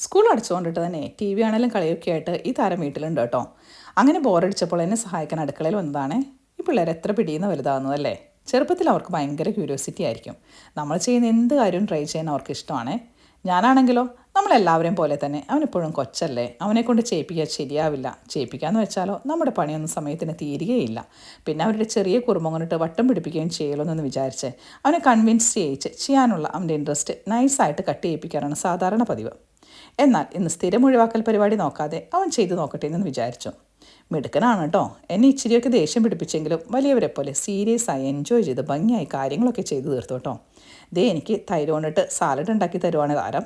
School അടച്ചുകൊണ്ടിട്ട് തന്നെ T V ആണെങ്കിലും കളിയൊക്കെ ആയിട്ട് ഈ താരം വീട്ടിലുണ്ട് കേട്ടോ. അങ്ങനെ ബോറടിച്ചപ്പോൾ എന്നെ സഹായിക്കാൻ അടുക്കളയിൽ വന്നതാണ്. ഈ പിള്ളേർ എത്ര പിടിയുന്ന വലുതാകുന്നതല്ലേ. ചെറുപ്പത്തിൽ അവർക്ക് ഭയങ്കര ക്യൂരിയോസിറ്റി ആയിരിക്കും. നമ്മൾ ചെയ്യുന്ന എന്ത് കാര്യവും ട്രൈ ചെയ്യാൻ അവർക്ക് ഇഷ്ടമാണ്. ഞാനാണെങ്കിലോ നമ്മളെല്ലാവരെയും പോലെ തന്നെ അവനെപ്പോഴും കൊച്ചല്ലേ, അവനെക്കൊണ്ട് ചെയ്യിപ്പിക്കാൻ ശരിയാവില്ല. ചെയ്യിപ്പിക്കാന്ന് വെച്ചാലോ നമ്മുടെ പണിയൊന്നും സമയത്തിന് തീരുകയില്ല. പിന്നെ അവരുടെ ചെറിയ കുറുമ്പം കൊണ്ടിട്ട് വട്ടം പിടിപ്പിക്കുകയും ചെയ്യലോന്നൊന്ന് വിചാരിച്ച് അവനെ കൺവിൻസ് ചെയ്യിച്ച് ചെയ്യാനുള്ള അവൻ്റെ ഇൻട്രസ്റ്റ് നൈസായിട്ട് കട്ട് ചെയ്യിപ്പിക്കാറാണ് സാധാരണ പതിവ്. എന്നാൽ ഇന്ന് സ്ഥിരം ഒഴിവാക്കൽ പരിപാടി നോക്കാതെ അവൻ ചെയ്തു നോക്കട്ടെ എന്ന് വിചാരിച്ചു. മിടുക്കനാണ് കേട്ടോ. എന്നെ ഇച്ചിരിയൊക്കെ ദേഷ്യം പിടിപ്പിച്ചെങ്കിലും വലിയവരെ പോലെ സീരിയസ് ആയി എൻജോയ് ചെയ്ത് ഭംഗിയായി കാര്യങ്ങളൊക്കെ ചെയ്തു തീർത്തു കേട്ടോ. ദേ എനിക്ക് തൈര് കൊണ്ടിട്ട് സാലഡ് ഉണ്ടാക്കി തരുവാണ് താരം.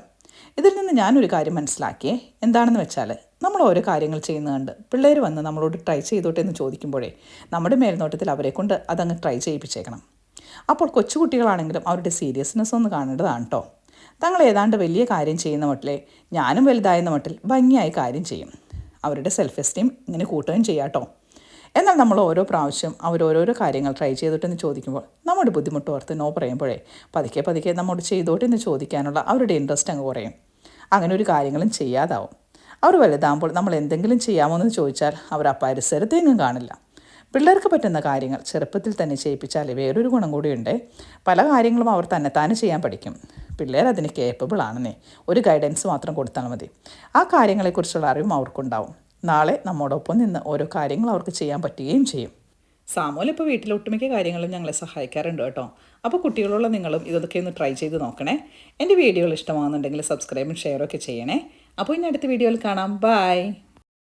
ഇതിൽ നിന്ന് ഞാനൊരു കാര്യം മനസ്സിലാക്കിയേ. എന്താണെന്ന് വെച്ചാൽ നമ്മൾ ഓരോ കാര്യങ്ങൾ ചെയ്യുന്നത് കണ്ട് പിള്ളേർ വന്ന് നമ്മളോട് ട്രൈ ചെയ്തോട്ടെ എന്ന് ചോദിക്കുമ്പോഴേ നമ്മുടെ മേൽനോട്ടത്തിൽ അവരെ കൊണ്ട് അതങ്ങ് ട്രൈ ചെയ്യിപ്പിച്ചേക്കണം. അപ്പോൾ കൊച്ചുകുട്ടികളാണെങ്കിലും അവരുടെ സീരിയസ്നെസ് ഒന്ന് കാണേണ്ടതാണ് കേട്ടോ. തങ്ങൾ ഏതാണ്ട് വലിയ കാര്യം ചെയ്യുന്ന മട്ടിലെ ഞാനും വലുതായെന്ന മട്ടിൽ ഭംഗിയായി കാര്യം ചെയ്യും. അവരുടെ സെൽഫ് എസ്റ്റീം ഇങ്ങനെ കൂട്ടുകയും ചെയ്യാട്ടോ. എന്നാൽ നമ്മൾ ഓരോ പ്രാവശ്യം അവരോരോരോ കാര്യങ്ങൾ ട്രൈ ചെയ്തിട്ടെന്ന് ചോദിക്കുമ്പോൾ നമ്മുടെ ബുദ്ധിമുട്ട് ഓർത്ത് നോ പറയുമ്പോഴേ പതുക്കെ പതുക്കെ നമ്മോട് ചെയ്തോട്ടെന്ന് ചോദിക്കാനുള്ള അവരുടെ ഇൻട്രസ്റ്റ് അങ്ങ് കുറയും. അങ്ങനെ ഒരു കാര്യങ്ങളും ചെയ്യാതാവും. അവർ വലുതാകുമ്പോൾ നമ്മൾ എന്തെങ്കിലും ചെയ്യാമോ എന്ന് ചോദിച്ചാൽ അവർ ആ പരിസരത്തെങ്ങും കാണില്ല. പിള്ളേർക്ക് പറ്റുന്ന കാര്യങ്ങൾ ചെറുപ്പത്തിൽ തന്നെ ചെയ്യിപ്പിച്ചാൽ വേറൊരു ഗുണം കൂടിയുണ്ട്. പല കാര്യങ്ങളും അവർ തന്നെത്താനെ ചെയ്യാൻ പഠിക്കും. പിള്ളേർ അതിന് കേപ്പബിൾ ആണെന്നേ. ഒരു ഗൈഡൻസ് മാത്രം കൊടുത്താൽ മതി. ആ കാര്യങ്ങളെക്കുറിച്ചുള്ള അറിവും അവർക്കുണ്ടാവും. നാളെ നമ്മോടൊപ്പം നിന്ന് ഓരോ കാര്യങ്ങൾ അവർക്ക് ചെയ്യാൻ പറ്റുകയും ചെയ്യും. സാമൂൽ ഇപ്പോൾ വീട്ടിലെ ഒട്ടുമിക്ക കാര്യങ്ങളും ഞങ്ങളെ സഹായിക്കാറുണ്ട് കേട്ടോ. അപ്പോൾ കുട്ടികളുള്ള നിങ്ങളും ഇതൊക്കെ ഒന്ന് ട്രൈ ചെയ്ത് നോക്കണേ. എൻ്റെ വീഡിയോകൾ ഇഷ്ടമാകുന്നുണ്ടെങ്കിൽ സബ്സ്ക്രൈബും ഷെയറും ഒക്കെ ചെയ്യണേ. അപ്പോൾ ഇനി അടുത്ത വീഡിയോയിൽ കാണാം. ബൈ.